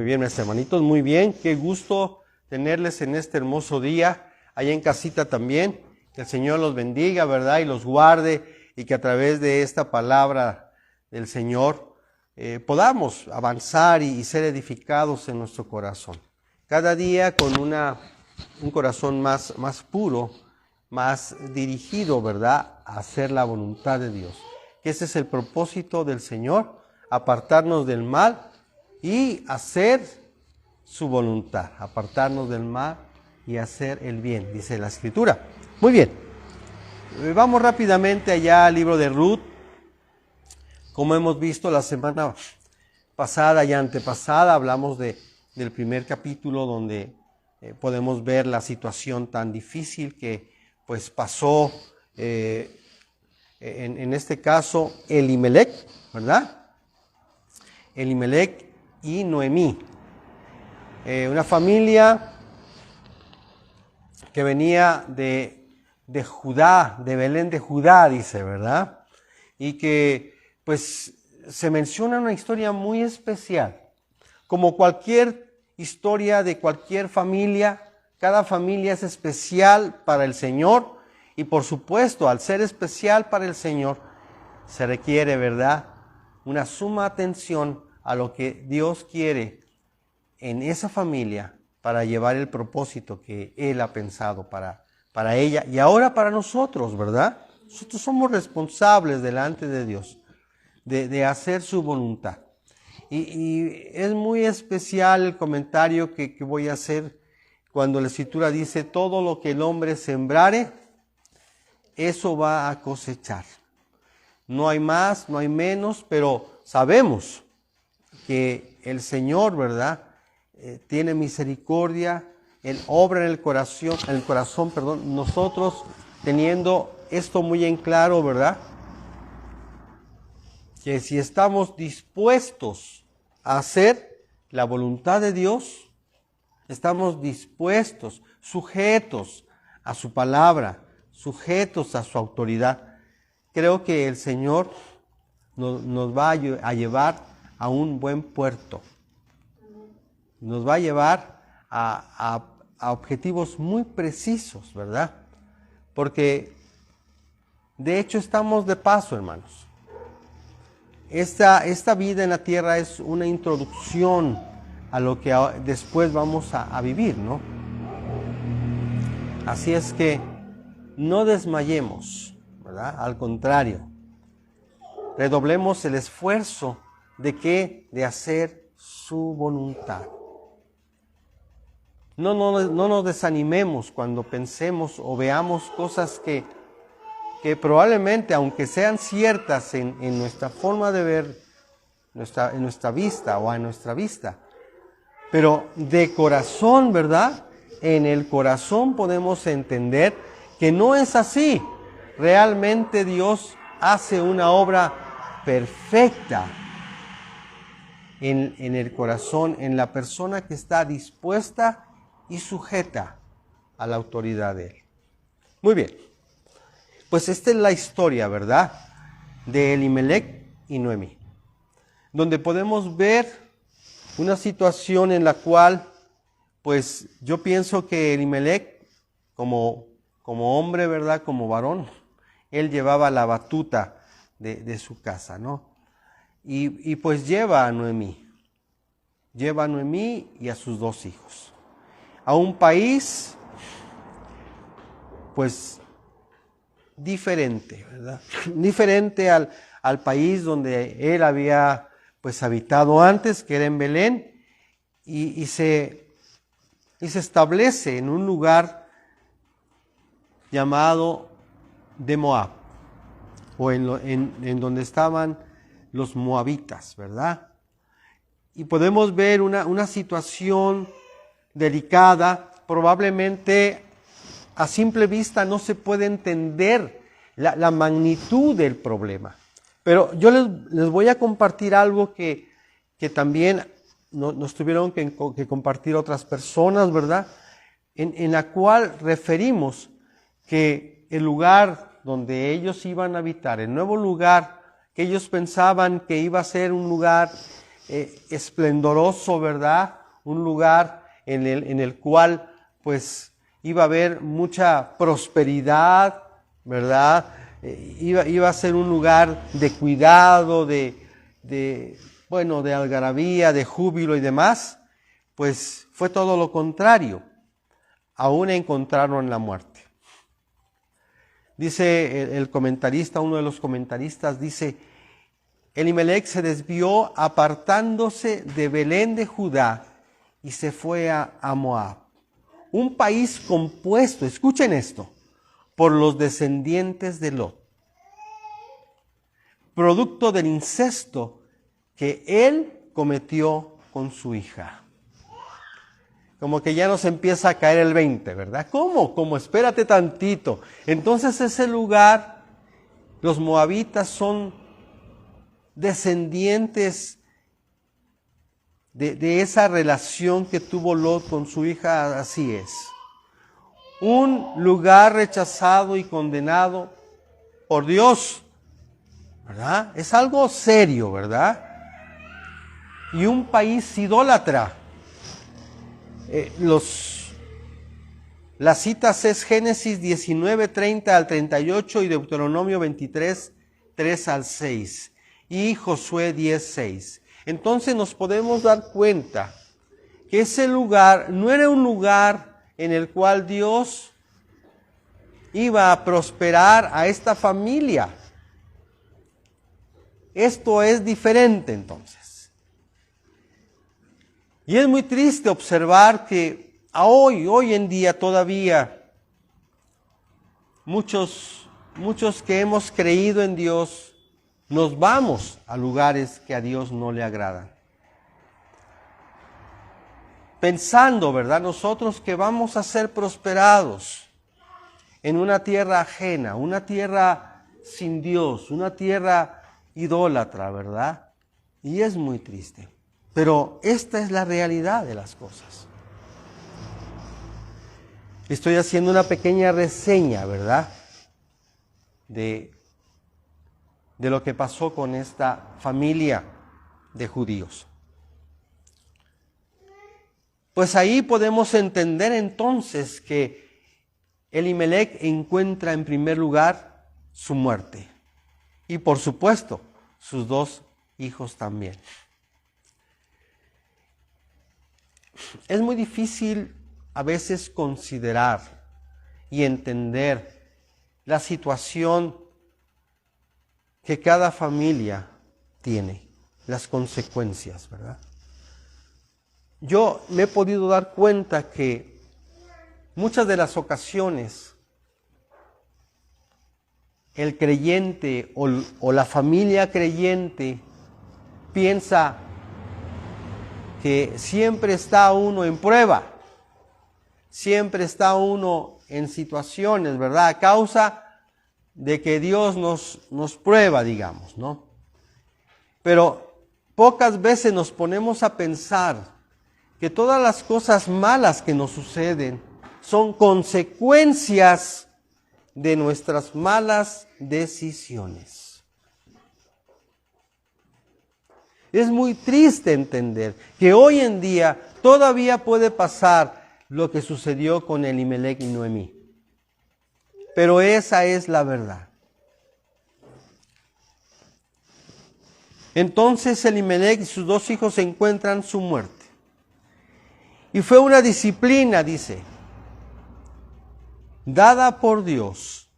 bien, mis hermanitos, muy bien. Qué gusto tenerles en este hermoso día, allá en casita también. Que el Señor los bendiga, ¿verdad? Y los guarde, y que a través de esta palabra del Señor podamos avanzar y ser edificados en nuestro corazón. Cada día con un corazón más puro, más dirigido, ¿verdad?, a hacer la voluntad de Dios. Que ese es el propósito del Señor, apartarnos del mal y hacer su voluntad, apartarnos del mal y hacer el bien, dice la Escritura. Muy bien, vamos rápidamente allá al libro de Ruth. Como hemos visto la semana pasada y antepasada, hablamos del primer capítulo donde podemos ver la situación tan difícil que pues pasó en este caso Elimelec, ¿verdad? Elimelec y Noemí, una familia que venía de Judá, de Belén de Judá, dice, ¿verdad? Y que pues se menciona una historia muy especial. Como cualquier historia de cualquier familia, cada familia es especial para el Señor, y por supuesto, al ser especial para el Señor, se requiere, ¿verdad?, una suma atención a lo que Dios quiere en esa familia para llevar el propósito que Él ha pensado para ella y ahora para nosotros, ¿verdad? Nosotros somos responsables delante de Dios de hacer su voluntad. Y es muy especial el comentario que voy a hacer cuando la Escritura dice: todo lo que el hombre sembrare, eso va a cosechar. No hay más, no hay menos, pero sabemos que el Señor, ¿verdad?, tiene misericordia, Él obra en el corazón, nosotros teniendo esto muy en claro, ¿verdad?, que si estamos dispuestos a hacer la voluntad de Dios, estamos dispuestos, sujetos a su palabra, sujetos a su autoridad, creo que el Señor nos va a llevar a un buen puerto. Nos va a llevar a objetivos muy precisos, ¿verdad? Porque de hecho estamos de paso, hermanos. Esta vida en la tierra es una introducción a lo que después vamos a vivir, ¿no? Así es que no desmayemos, ¿verdad? Al contrario, redoblemos el esfuerzo de hacer su voluntad. No nos desanimemos cuando pensemos o veamos cosas que probablemente, aunque sean ciertas en nuestra forma de ver, en nuestra vista o a nuestra vista, pero de corazón, ¿verdad?, en el corazón podemos entender que no es así. Realmente Dios hace una obra perfecta en el corazón, en la persona que está dispuesta y sujeta a la autoridad de Él. Muy bien, pues esta es la historia, ¿verdad?, de Elimelec y Noemí, donde podemos ver una situación en la cual, pues yo pienso que Elimelec, como hombre, ¿verdad?, como varón, él llevaba la batuta de su casa, ¿no? Y pues lleva a Noemí y a sus 2 hijos a un país, pues, diferente, ¿verdad? Diferente al país donde él había, pues, habitado antes, que era en Belén, y se establece en un lugar llamado de Moab, o en donde estaban los moabitas, ¿verdad? Y podemos ver una situación delicada. Probablemente a simple vista no se puede entender la magnitud del problema. Pero yo les voy a compartir algo que también nos tuvieron que compartir otras personas, ¿verdad? En la cual referimos que el lugar donde ellos iban a habitar, el nuevo lugar que ellos pensaban que iba a ser un lugar esplendoroso, ¿verdad? Un lugar en el cual pues iba a haber mucha prosperidad, ¿verdad? Iba a ser un lugar de cuidado, de algarabía, de júbilo y demás. Pues fue todo lo contrario. Aún encontraron la muerte. Dice el comentarista, uno de los comentaristas, dice: Elimelec se desvió apartándose de Belén de Judá y se fue a Moab, un país compuesto, escuchen esto, por los descendientes de Lot, producto del incesto que él cometió con su hija. Como que ya nos empieza a caer el 20, ¿verdad? ¿Cómo? Como espérate tantito. Entonces ese lugar, los moabitas son descendientes de esa relación que tuvo Lot con su hija, así es. Un lugar rechazado y condenado por Dios, ¿verdad? Es algo serio, ¿verdad? Y un país idólatra. Las citas es Génesis 19, 30 al 38 y Deuteronomio 23, 3 al 6 y Josué 10, 6. Entonces nos podemos dar cuenta que ese lugar no era un lugar en el cual Dios iba a prosperar a esta familia. Esto es diferente entonces. Y es muy triste observar que hoy en día todavía muchos que hemos creído en Dios nos vamos a lugares que a Dios no le agradan. Pensando, ¿verdad? Nosotros que vamos a ser prosperados en una tierra ajena, una tierra sin Dios, una tierra idólatra, ¿verdad? Y es muy triste. Pero esta es la realidad de las cosas. Estoy haciendo una pequeña reseña, ¿verdad? De lo que pasó con esta familia de judíos. Pues ahí podemos entender entonces que Elimelec encuentra en primer lugar su muerte. Y por supuesto, sus dos hijos también. Es muy difícil a veces considerar y entender la situación que cada familia tiene, las consecuencias, ¿verdad? Yo me he podido dar cuenta que muchas de las ocasiones el creyente o la familia creyente piensa que siempre está uno en prueba, siempre está uno en situaciones, ¿verdad? A causa de que Dios nos prueba, digamos, ¿no? Pero pocas veces nos ponemos a pensar que todas las cosas malas que nos suceden son consecuencias de nuestras malas decisiones. Es muy triste entender que hoy en día todavía puede pasar lo que sucedió con Elimelec y Noemí. Pero esa es la verdad. Entonces Elimelec y sus dos hijos encuentran su muerte. Y fue una disciplina, dice, dada por Dios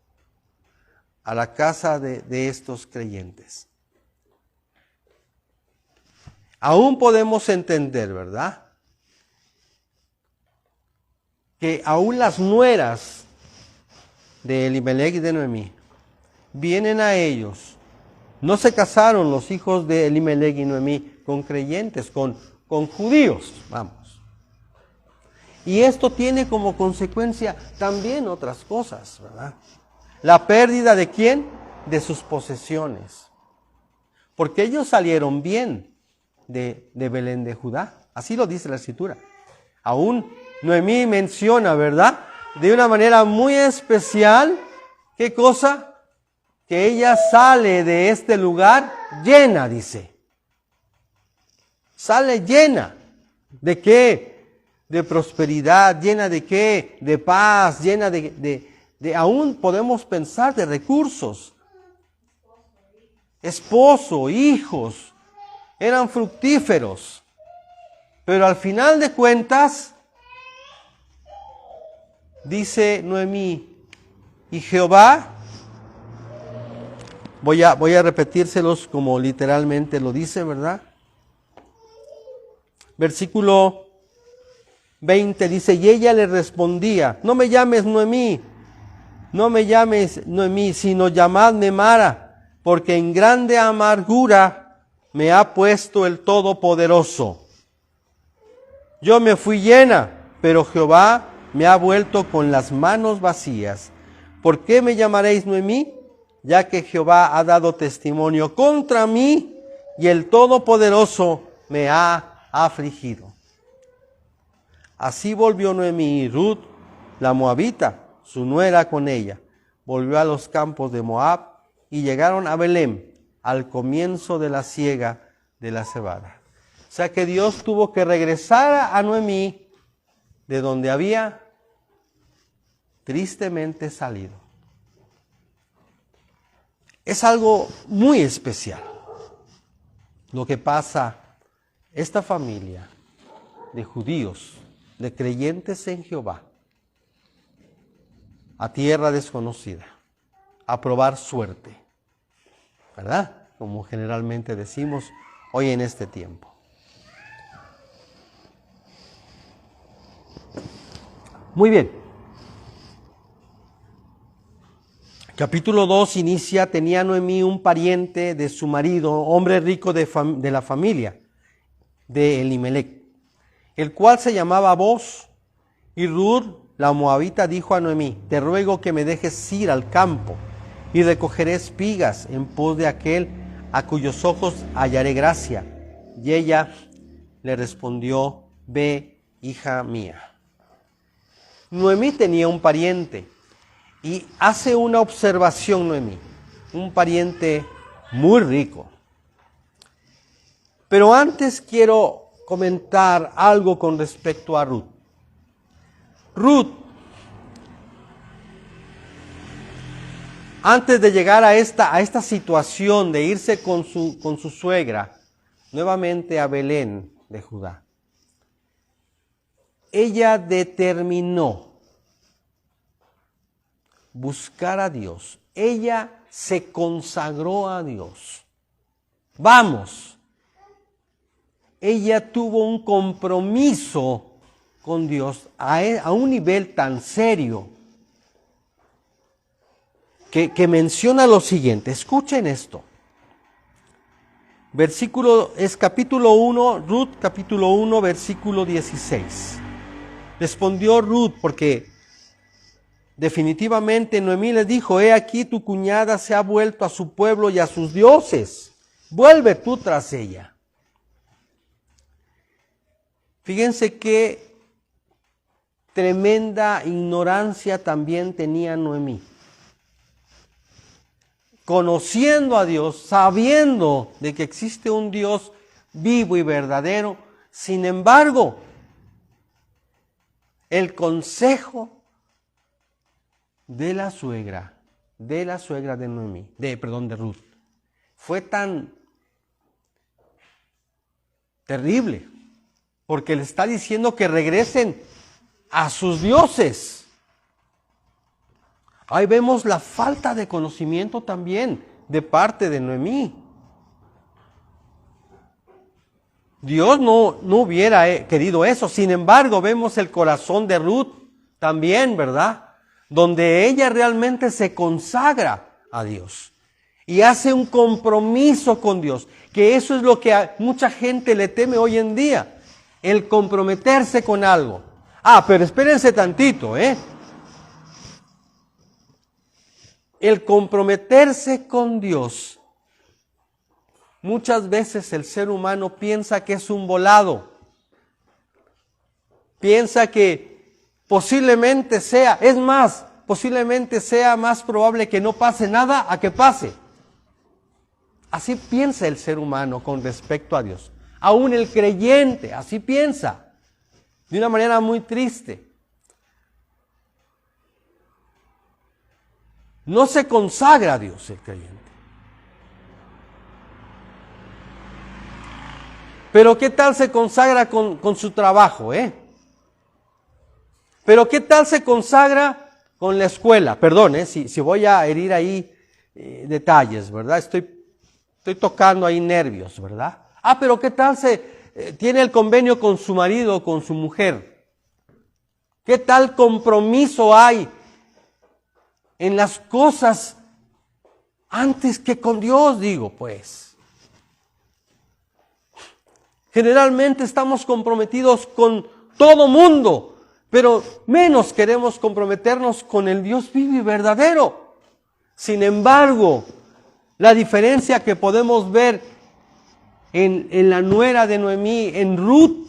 a la casa de estos creyentes. Aún podemos entender, ¿verdad? Que aún las nueras de Elimelec y de Noemí vienen a ellos. No se casaron los hijos de Elimelec y Noemí con creyentes, con judíos, vamos. Y esto tiene como consecuencia también otras cosas, ¿verdad? La pérdida de ¿quién? De sus posesiones. Porque ellos salieron bien de Belén de Judá. Así lo dice la Escritura. Aún Noemí menciona, ¿verdad? De una manera muy especial, ¿qué cosa? Que ella sale de este lugar llena, dice. sale llena. ¿De qué? De prosperidad, llena de qué? De paz, llena de aún podemos pensar de recursos. Esposo, hijos, eran fructíferos. Pero al final de cuentas, dice Noemí, y Jehová, voy a repetírselos como literalmente lo dice, ¿verdad? Versículo 20 dice, y ella le respondía, no me llames Noemí, no me llames Noemí, sino llamadme Mara, porque en grande amargura me ha puesto el Todopoderoso. Yo me fui llena, pero Jehová me ha vuelto con las manos vacías. ¿Por qué me llamaréis Noemí? Ya que Jehová ha dado testimonio contra mí y el Todopoderoso me ha afligido. Así volvió Noemí y Ruth, la moabita, su nuera con ella. Volvió a los campos de Moab y llegaron a Belén al comienzo de la siega de la cebada. O sea que Dios tuvo que regresar a Noemí de donde había tristemente salido. Es algo muy especial lo que pasa esta familia de judíos, de creyentes en Jehová, a tierra desconocida, a probar suerte, ¿verdad? Como generalmente decimos hoy en este tiempo. Muy bien. Capítulo 2 inicia, tenía Noemí un pariente de su marido, hombre rico de la familia de Elimelec, el cual se llamaba Booz. Y Ruth, la moabita, dijo a Noemí, te ruego que me dejes ir al campo y recogeré espigas en pos de aquel a cuyos ojos hallaré gracia. Y ella le respondió, ve, hija mía. Noemí tenía un pariente y hace una observación Noemí, un pariente muy rico. Pero antes quiero comentar algo con respecto a Ruth. Ruth, antes de llegar a esta situación de irse con su suegra, nuevamente a Belén de Judá, ella determinó buscar a Dios. Ella se consagró a Dios. Vamos. Ella tuvo un compromiso con Dios a un nivel tan serio que menciona lo siguiente. Escuchen esto. Capítulo 1, Ruth capítulo 1, versículo 16. Respondió Ruth, porque definitivamente Noemí le dijo, he aquí tu cuñada se ha vuelto a su pueblo y a sus dioses. Vuelve tú tras ella. Fíjense qué tremenda ignorancia también tenía Noemí. Conociendo a Dios, sabiendo de que existe un Dios vivo y verdadero, sin embargo, el consejo de la suegra de Noemí, de Ruth, fue tan terrible, porque le está diciendo que regresen a sus dioses. Ahí vemos la falta de conocimiento también de parte de Noemí. Dios no hubiera querido eso. Sin embargo, vemos el corazón de Ruth también, ¿verdad? Donde ella realmente se consagra a Dios y hace un compromiso con Dios, que eso es lo que a mucha gente le teme hoy en día, el comprometerse con algo. Pero espérense tantito, El comprometerse con Dios, muchas veces el ser humano piensa que es un volado, piensa que posiblemente sea más probable que no pase nada a que pase. Así piensa el ser humano con respecto a Dios. Aún el creyente, así piensa, de una manera muy triste. No se consagra a Dios el creyente. Pero ¿qué tal se consagra con su trabajo, Pero ¿qué tal se consagra con la escuela? Perdón, si voy a herir ahí detalles, ¿verdad? Estoy tocando ahí nervios, ¿verdad? Pero ¿qué tal tiene el convenio con su marido o con su mujer? ¿Qué tal compromiso hay en las cosas antes que con Dios, digo, pues? Generalmente estamos comprometidos con todo mundo, pero menos queremos comprometernos con el Dios vivo y verdadero. Sin embargo, la diferencia que podemos ver en la nuera de Noemí, en Ruth,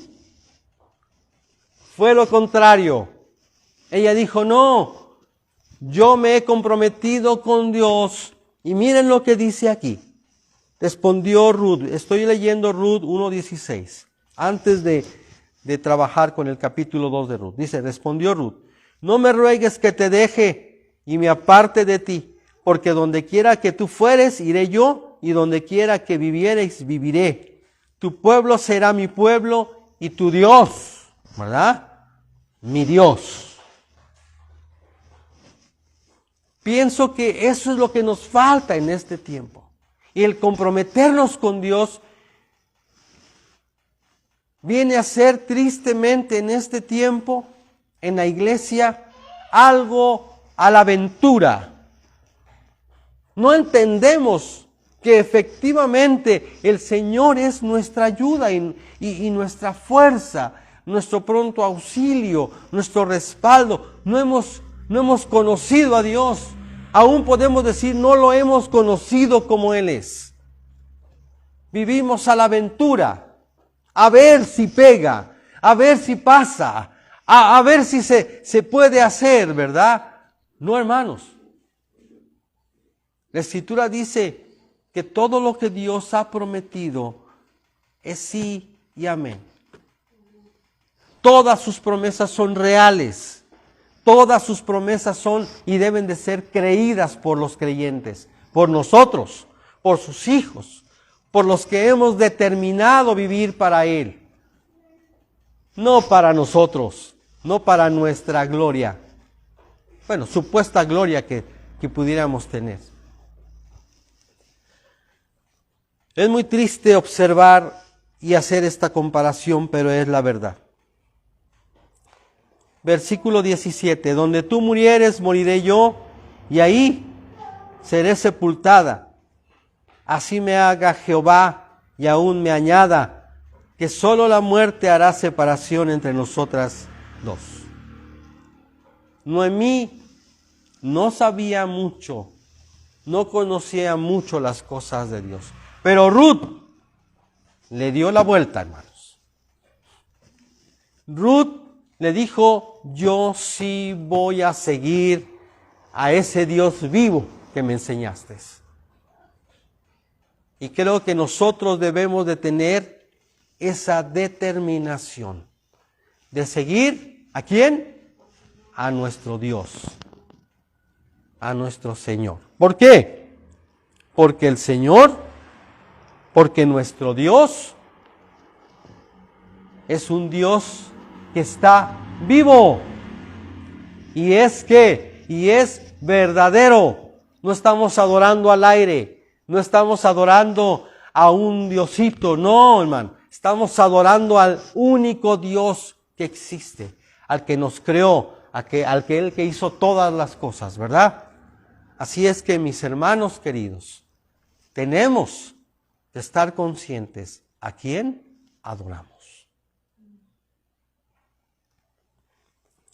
fue lo contrario. Ella dijo, no, yo me he comprometido con Dios. Y miren lo que dice aquí. Respondió Ruth, estoy leyendo Ruth 1:16, antes de trabajar con el capítulo 2 de Ruth. Dice, respondió Ruth, no me ruegues que te deje y me aparte de ti, porque donde quiera que tú fueres, iré yo, y donde quiera que vivieres, viviré. Tu pueblo será mi pueblo y tu Dios, ¿verdad? Mi Dios. Pienso que eso es lo que nos falta en este tiempo. Y el comprometernos con Dios viene a ser tristemente en este tiempo, en la iglesia, algo a la aventura. No entendemos que efectivamente el Señor es nuestra ayuda y nuestra fuerza, nuestro pronto auxilio, nuestro respaldo. No hemos conocido a Dios. Aún podemos decir, no lo hemos conocido como Él es. Vivimos a la aventura, a ver si pega, a ver si pasa, a ver si se puede hacer, ¿verdad? No, hermanos. La Escritura dice que todo lo que Dios ha prometido es sí y amén. Todas sus promesas son reales. Todas sus promesas son y deben de ser creídas por los creyentes, por nosotros, por sus hijos, por los que hemos determinado vivir para Él. No para nosotros, no para nuestra gloria. Bueno, supuesta gloria que pudiéramos tener. Es muy triste observar y hacer esta comparación, pero es la verdad. Versículo 17, donde tú murieres, moriré yo, y ahí seré sepultada. Así me haga Jehová, y aún me añada, que solo la muerte hará separación entre nosotras dos. Noemí no sabía mucho, no conocía mucho las cosas de Dios, pero Ruth le dio la vuelta, hermanos. Ruth le dijo, yo sí voy a seguir a ese Dios vivo que me enseñaste. Y creo que nosotros debemos de tener esa determinación de seguir, ¿a quién? A nuestro Dios, a nuestro Señor. ¿Por qué? Porque nuestro Dios es un Dios que está vivo y es verdadero. No estamos adorando al aire, no estamos adorando a un diosito, no, hermano, estamos adorando al único Dios que existe, al que nos creó, al que Él que hizo todas las cosas, ¿verdad? Así es que, mis hermanos queridos, tenemos que estar conscientes a quién adoramos.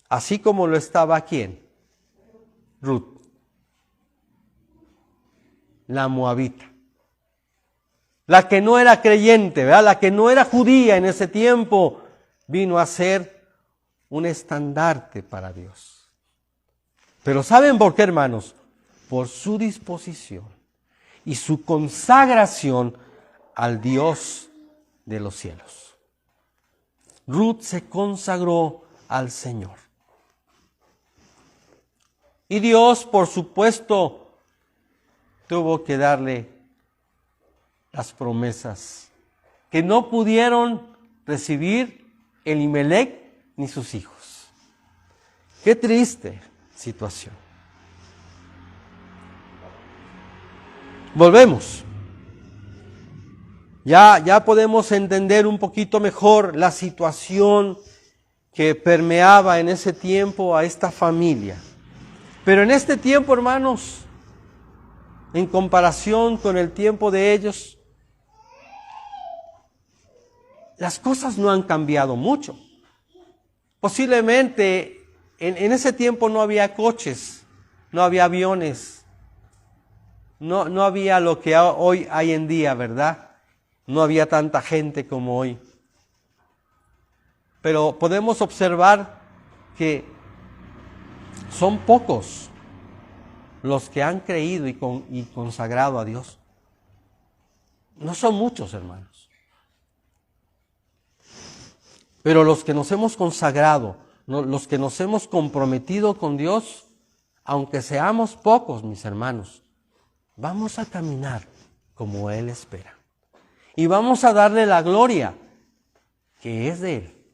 Así como lo estaba ¿quién? Ruth, la moabita. La que no era creyente, ¿verdad? La que no era judía en ese tiempo, vino a ser un estandarte para Dios. Pero ¿saben por qué, hermanos? Por su disposición y su consagración al Dios de los cielos. Ruth se consagró al Señor. Y Dios, por supuesto, tuvo que darle las promesas que no pudieron recibir Elimelec ni sus hijos. Qué triste situación. Volvemos. Ya podemos entender un poquito mejor la situación que permeaba en ese tiempo a esta familia. Pero en este tiempo, hermanos, en comparación con el tiempo de ellos, las cosas no han cambiado mucho. Posiblemente en ese tiempo no había coches, no había aviones, no había lo que hoy hay en día, ¿verdad? No había tanta gente como hoy. Pero podemos observar que son pocos los que han creído y consagrado a Dios. No son muchos, hermanos. Pero los que nos hemos consagrado, los que nos hemos comprometido con Dios, aunque seamos pocos, mis hermanos, vamos a caminar como Él espera. Y vamos a darle la gloria que es de Él,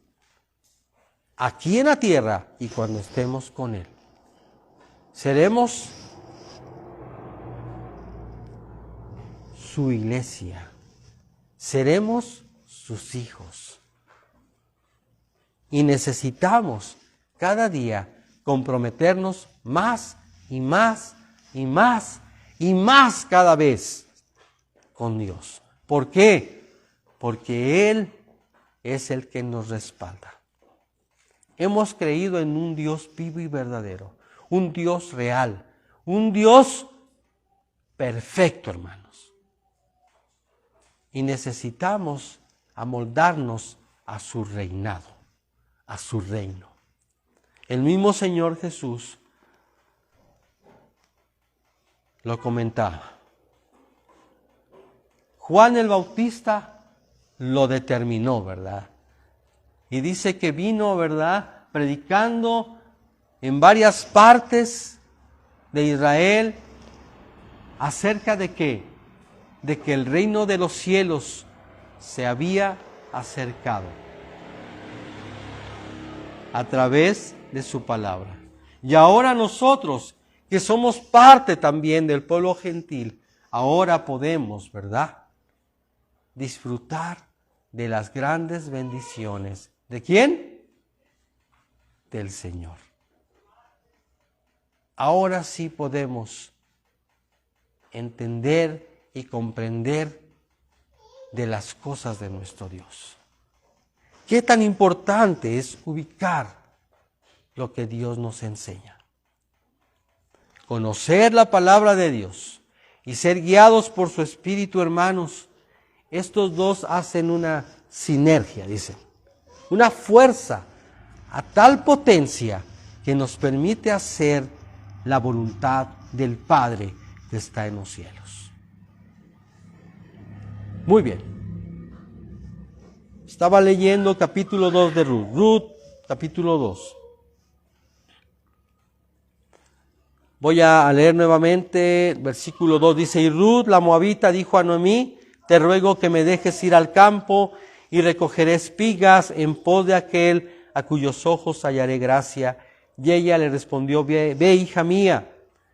aquí en la tierra y cuando estemos con Él. Seremos su iglesia, seremos sus hijos. Y necesitamos cada día comprometernos más y más y más y más cada vez con Dios. ¿Por qué? Porque Él es el que nos respalda. Hemos creído en un Dios vivo y verdadero, un Dios real, un Dios perfecto, hermanos. Y necesitamos amoldarnos a su reinado, a su reino. El mismo Señor Jesús lo comentaba. Juan el Bautista lo determinó, ¿verdad? Y dice que vino, ¿verdad?, predicando en varias partes de Israel acerca de qué, de que el reino de los cielos se había acercado a través de su palabra. Y ahora nosotros, que somos parte también del pueblo gentil, ahora podemos, ¿verdad?, disfrutar de las grandes bendiciones. ¿De quién? Del Señor. Ahora sí podemos entender y comprender de las cosas de nuestro Dios. Qué tan importante es ubicar lo que Dios nos enseña. Conocer la palabra de Dios y ser guiados por su Espíritu, hermanos. Estos dos hacen una sinergia, dicen, una fuerza a tal potencia que nos permite hacer la voluntad del Padre que está en los cielos. Muy bien. Estaba leyendo capítulo 2 de Ruth. Ruth, capítulo 2. Voy a leer nuevamente, versículo 2 dice, y Ruth la moabita dijo a Noemí, te ruego que me dejes ir al campo y recogeré espigas en pos de aquel a cuyos ojos hallaré gracia. Y ella le respondió, ve, hija mía.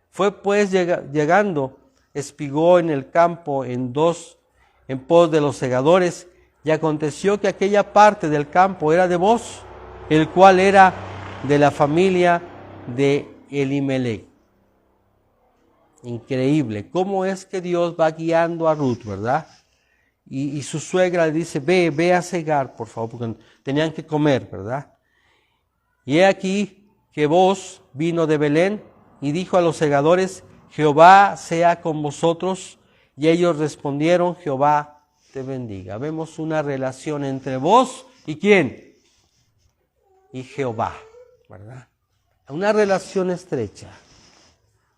Fue pues llegando, espigó en el campo en pos de los segadores, y aconteció que aquella parte del campo era de Booz, el cual era de la familia de Elimelec. Increíble, cómo es que Dios va guiando a Ruth, ¿verdad? Y su suegra le dice, ve a segar, por favor, porque tenían que comer, ¿verdad? Y he aquí que Booz vino de Belén y dijo a los segadores, Jehová sea con vosotros. Y ellos respondieron, Jehová te bendiga. Vemos una relación entre Booz y ¿quién? Y Jehová, ¿verdad? Una relación estrecha.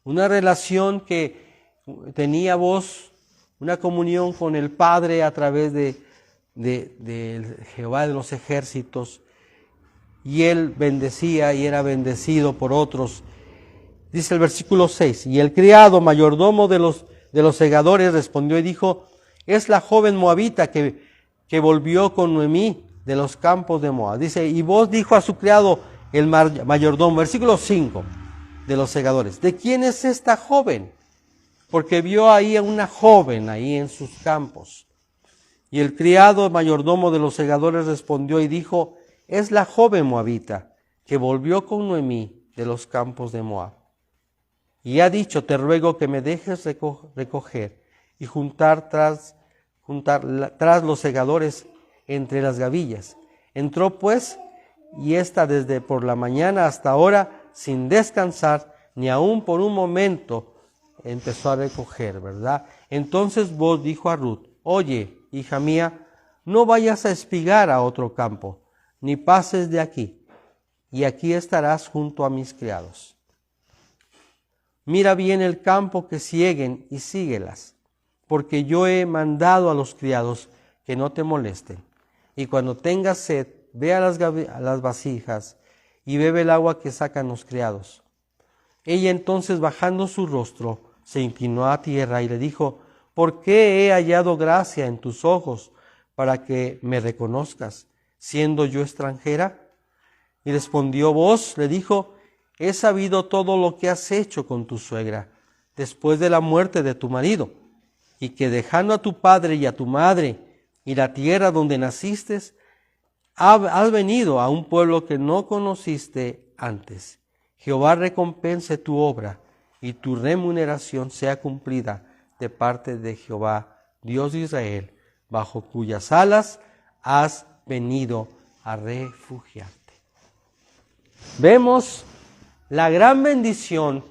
Una relación que tenía Booz, una comunión con el Padre a través de de Jehová de los ejércitos, y él bendecía y era bendecido por otros. Dice el versículo 6, y el criado mayordomo de los segadores respondió y dijo, es la joven moabita que volvió con Noemí de los campos de Moab. Dice, y vos dijo a su criado el mayordomo, versículo 5 de los segadores, ¿de quién es esta joven? Porque vio ahí a una joven ahí en sus campos. Y el criado mayordomo de los segadores respondió y dijo, es la joven moabita que volvió con Noemí de los campos de Moab. Y ha dicho, te ruego que me dejes recoger y juntar tras los segadores entre las gavillas. Entró pues, y ésta desde por la mañana hasta ahora, sin descansar, ni aun por un momento, empezó a recoger, ¿verdad? Entonces vos dijo a Ruth, oye, hija mía, no vayas a espigar a otro campo, ni pases de aquí, y aquí estarás junto a mis criados. Mira bien el campo que sieguen y síguelas, porque yo he mandado a los criados que no te molesten. Y cuando tengas sed, ve a las vasijas y bebe el agua que sacan los criados. Ella entonces, bajando su rostro, se inclinó a tierra y le dijo, ¿por qué he hallado gracia en tus ojos para que me reconozcas, siendo yo extranjera? Y respondió vos, le dijo, he sabido todo lo que has hecho con tu suegra, después de la muerte de tu marido, y que dejando a tu padre y a tu madre, y la tierra donde naciste, has venido a un pueblo que no conociste antes. Jehová recompense tu obra, y tu remuneración sea cumplida de parte de Jehová, Dios de Israel, bajo cuyas alas has venido a refugiarte. Vemos la gran bendición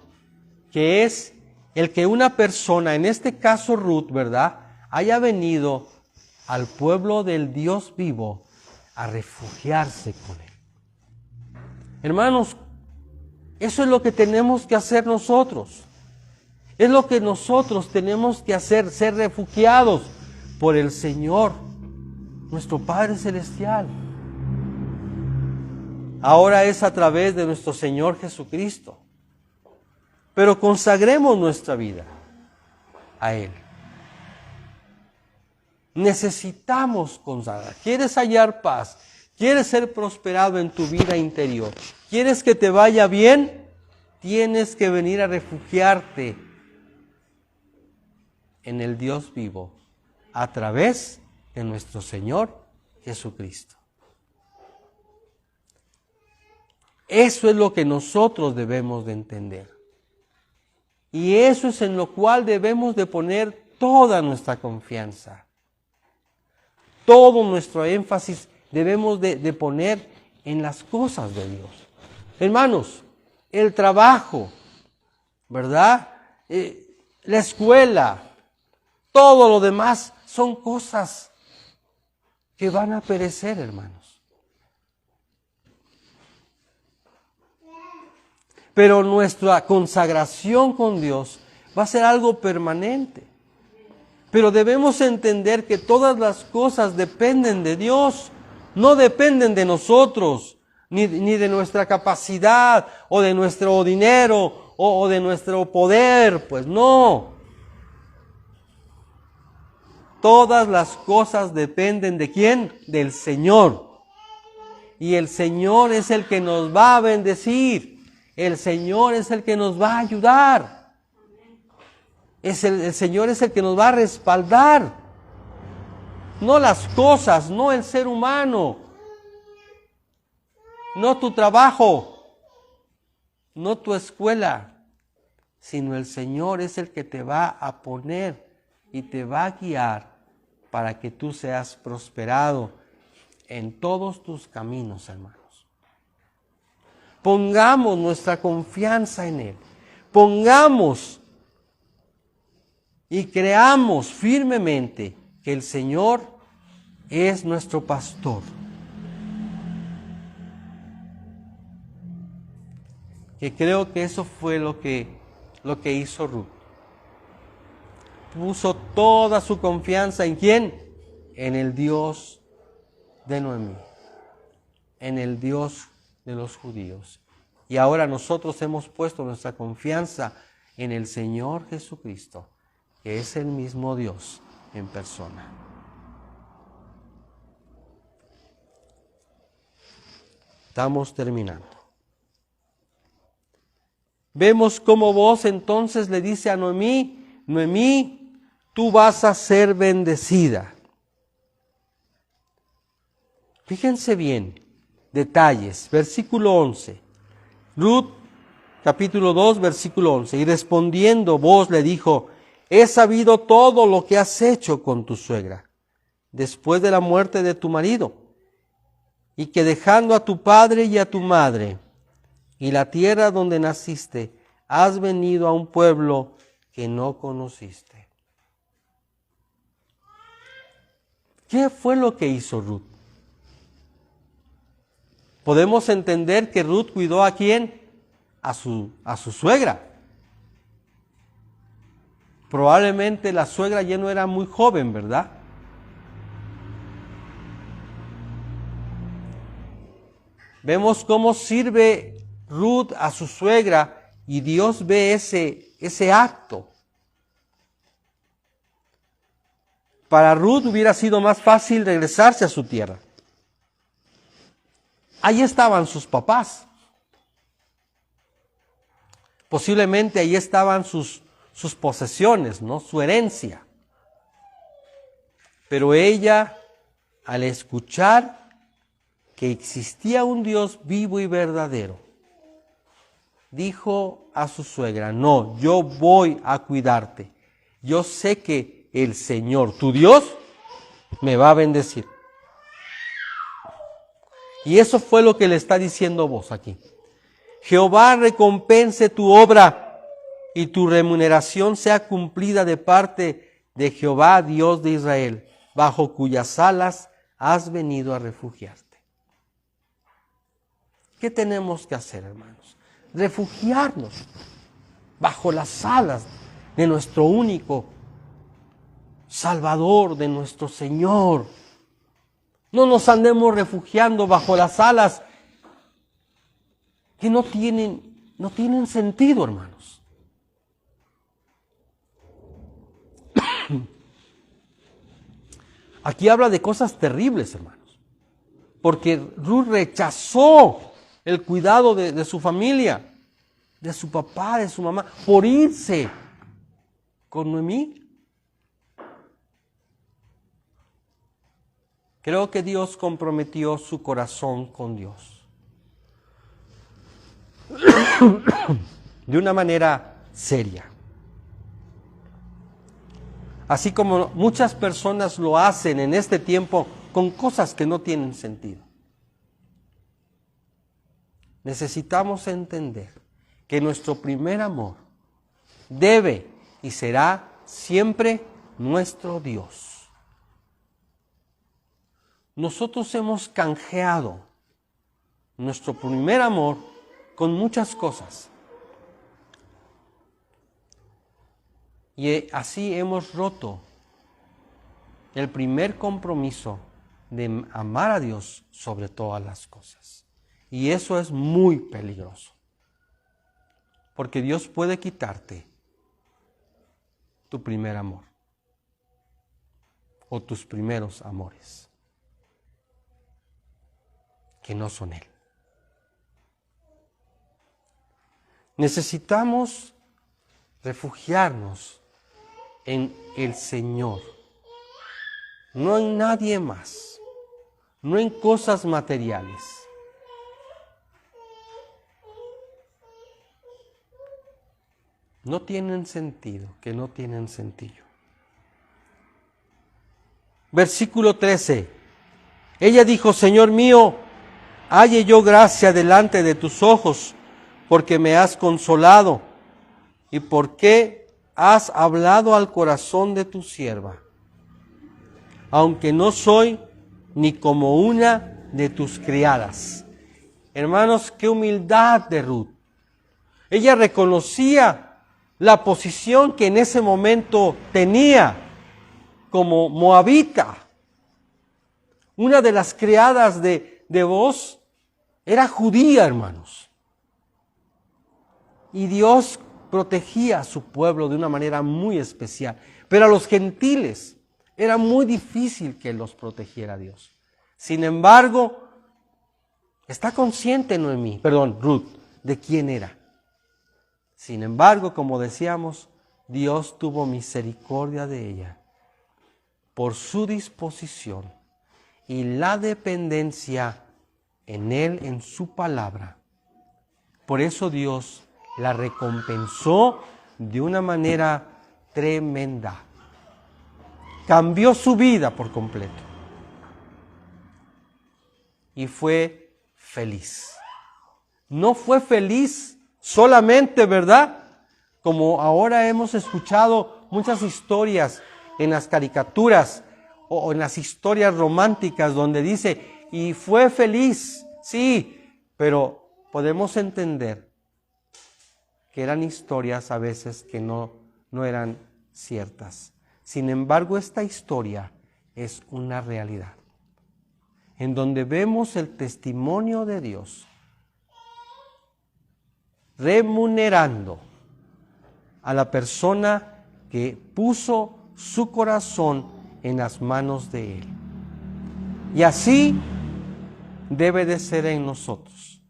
que es el que una persona, en este caso Ruth, ¿verdad?, haya venido al pueblo del Dios vivo a refugiarse con él. Hermanos, eso es lo que tenemos que hacer nosotros. Es lo que nosotros tenemos que hacer, ser refugiados por el Señor, nuestro Padre Celestial. Ahora es a través de nuestro Señor Jesucristo. Pero consagremos nuestra vida a Él. Necesitamos consagrar. ¿Quieres hallar paz? ¿Quieres ser prosperado en tu vida interior? ¿Quieres que te vaya bien? Tienes que venir a refugiarte en el Dios vivo a través de nuestro Señor Jesucristo. Eso es lo que nosotros debemos de entender. Y eso es en lo cual debemos de poner toda nuestra confianza. Todo nuestro énfasis debemos de poner en las cosas de Dios. Hermanos, el trabajo, ¿verdad? La escuela, todo lo demás son cosas que van a perecer, hermanos. Pero nuestra consagración con Dios va a ser algo permanente. Pero debemos entender que todas las cosas dependen de Dios, no dependen de nosotros, ni de nuestra capacidad, o de nuestro dinero, o de nuestro poder, pues no. Todas las cosas dependen ¿de quién? Del Señor. Y el Señor es el que nos va a bendecir. El Señor es el que nos va a ayudar. El Señor es el que nos va a respaldar. No las cosas, no el ser humano. No tu trabajo, no tu escuela, sino el Señor es el que te va a poner y te va a guiar para que tú seas prosperado en todos tus caminos, hermanos. Pongamos nuestra confianza en Él. Pongamos y creamos firmemente que el Señor es nuestro pastor. Que creo que eso fue lo que hizo Ruth. Puso toda su confianza ¿en quién? en el Dios de Noemí, en el Dios de los judíos. Y ahora nosotros hemos puesto nuestra confianza en el Señor Jesucristo, que es el mismo Dios en persona. Estamos terminando. Vemos cómo Booz entonces le dice a Noemí: Noemí, tú vas a ser bendecida. Fíjense bien, detalles. Versículo 11. Ruth, capítulo 2, versículo 11. Y respondiendo, Booz le dijo: he sabido todo lo que has hecho con tu suegra, después de la muerte de tu marido, y que dejando a tu padre y a tu madre, y la tierra donde naciste, has venido a un pueblo que no conociste. ¿Qué fue lo que hizo Ruth? Podemos entender que Ruth cuidó ¿a quién? A su suegra. Probablemente la suegra ya no era muy joven, ¿verdad? Vemos cómo sirve Ruth a su suegra y Dios ve ese acto. Para Ruth hubiera sido más fácil regresarse a su tierra. Ahí estaban sus papás. Posiblemente ahí estaban sus posesiones, ¿no? Su herencia. Pero ella, al escuchar que existía un Dios vivo y verdadero, dijo a su suegra: no, yo voy a cuidarte. Yo sé que el Señor, tu Dios, me va a bendecir. Y eso fue lo que le está diciendo Booz aquí. Jehová recompense tu obra y tu remuneración sea cumplida de parte de Jehová, Dios de Israel, bajo cuyas alas has venido a refugiarte. ¿Qué tenemos que hacer, hermanos? Refugiarnos bajo las alas de nuestro único Salvador, de nuestro Señor. No nos andemos refugiando bajo las alas que no tienen sentido, hermanos. Aquí habla de cosas terribles, hermanos, porque Ruth rechazó el cuidado de su familia, de su papá, de su mamá, por irse con Noemí. Creo que Dios comprometió su corazón con Dios de una manera seria. Así como muchas personas lo hacen en este tiempo con cosas que no tienen sentido. Necesitamos entender que nuestro primer amor debe y será siempre nuestro Dios. Nosotros hemos canjeado nuestro primer amor con muchas cosas. Y así hemos roto el primer compromiso de amar a Dios sobre todas las cosas. Y eso es muy peligroso. Porque Dios puede quitarte tu primer amor o tus primeros amores, que no son Él. Necesitamos refugiarnos en el Señor, no en nadie más, no en cosas materiales. No tienen sentido, que no tienen sentido. Versículo 13. Ella dijo: Señor mío, halle yo gracia delante de tus ojos, porque me has consolado, y porque has hablado al corazón de tu sierva, aunque no soy ni como una de tus criadas. Hermanos, qué humildad de Ruth. Ella reconocía la posición que en ese momento tenía como moabita, una de las criadas de Booz, era judía, hermanos. Y Dios protegía a su pueblo de una manera muy especial. Pero a los gentiles era muy difícil que los protegiera Dios. Sin embargo, está consciente Ruth, de quién era. Sin embargo, como decíamos, Dios tuvo misericordia de ella por su disposición y la dependencia en Él, en su palabra. Por eso Dios la recompensó de una manera tremenda. Cambió su vida por completo. Y fue feliz. No fue feliz solamente, ¿verdad? Como ahora hemos escuchado muchas historias en las caricaturas o en las historias románticas donde dice, y fue feliz, sí, pero podemos entender que eran historias a veces que no eran ciertas. Sin embargo, esta historia es una realidad, en donde vemos el testimonio de Dios remunerando a la persona que puso su corazón en las manos de Él. Y así debe de ser en nosotros.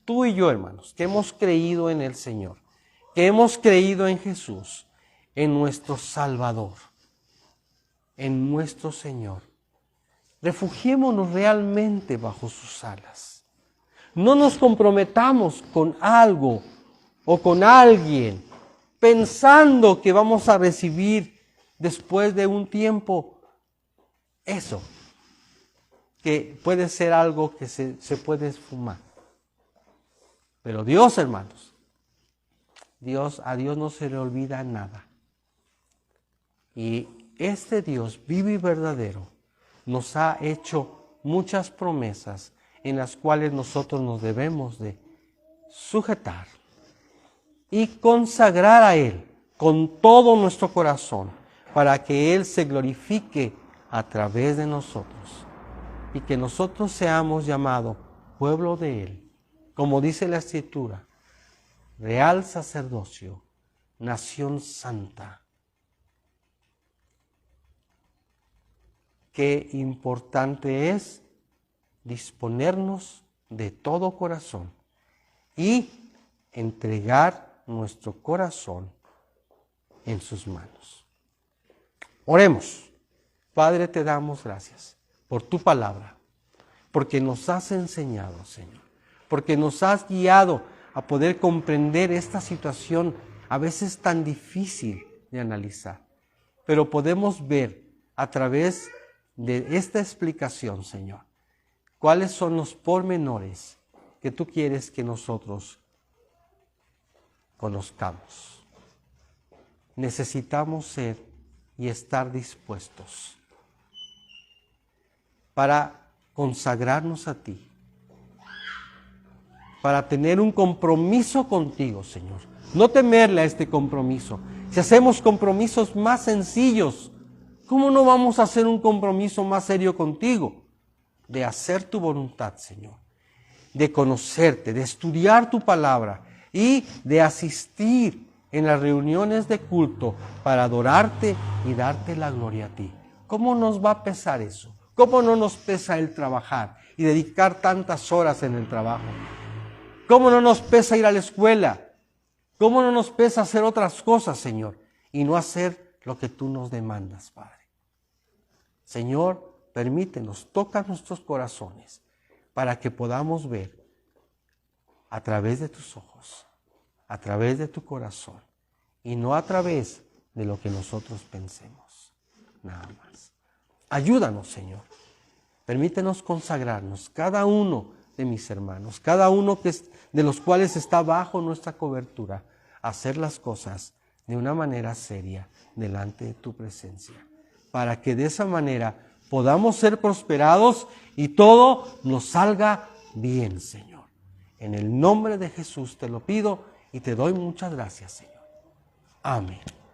Tú y yo, hermanos, que hemos creído en el Señor, que hemos creído en Jesús, en nuestro Salvador, en nuestro Señor. Refugiémonos realmente bajo sus alas. No nos comprometamos con algo o con alguien pensando que vamos a recibir después de un tiempo eso, que puede ser algo que se puede esfumar. Pero Dios, hermanos, a Dios no se le olvida nada. Y este Dios vivo y verdadero nos ha hecho muchas promesas en las cuales nosotros nos debemos de sujetar y consagrar a Él con todo nuestro corazón para que Él se glorifique a través de nosotros y que nosotros seamos llamados pueblo de Él, como dice la Escritura, real sacerdocio, nación santa. Qué importante es disponernos de todo corazón y entregar nuestro corazón en sus manos. Oremos. Padre, te damos gracias por tu palabra, porque nos has enseñado, Señor, porque nos has guiado a poder comprender esta situación a veces tan difícil de analizar. Pero podemos ver a través de esta explicación, Señor, cuáles son los pormenores que tú quieres que nosotros conozcamos. Necesitamos ser y estar dispuestos para consagrarnos a ti, para tener un compromiso contigo, Señor. No temerle a este compromiso. Si hacemos compromisos más sencillos, ¿cómo no vamos a hacer un compromiso más serio contigo? De hacer tu voluntad, Señor, de conocerte, de estudiar tu palabra y de asistir en las reuniones de culto para adorarte y darte la gloria a ti. ¿Cómo nos va a pesar eso? ¿Cómo no nos pesa el trabajar y dedicar tantas horas en el trabajo? ¿Cómo no nos pesa ir a la escuela? ¿Cómo no nos pesa hacer otras cosas, Señor? Y no hacer lo que tú nos demandas, Padre. Señor, permítenos, toca nuestros corazones para que podamos ver a través de tus ojos, a través de tu corazón y no a través de lo que nosotros pensemos. Nada más. Ayúdanos, Señor. Permítenos consagrarnos, cada uno de mis hermanos, cada uno de los cuales está bajo nuestra cobertura, a hacer las cosas de una manera seria delante de tu presencia, para que de esa manera podamos ser prosperados y todo nos salga bien, Señor. En el nombre de Jesús te lo pido y te doy muchas gracias, Señor. Amén.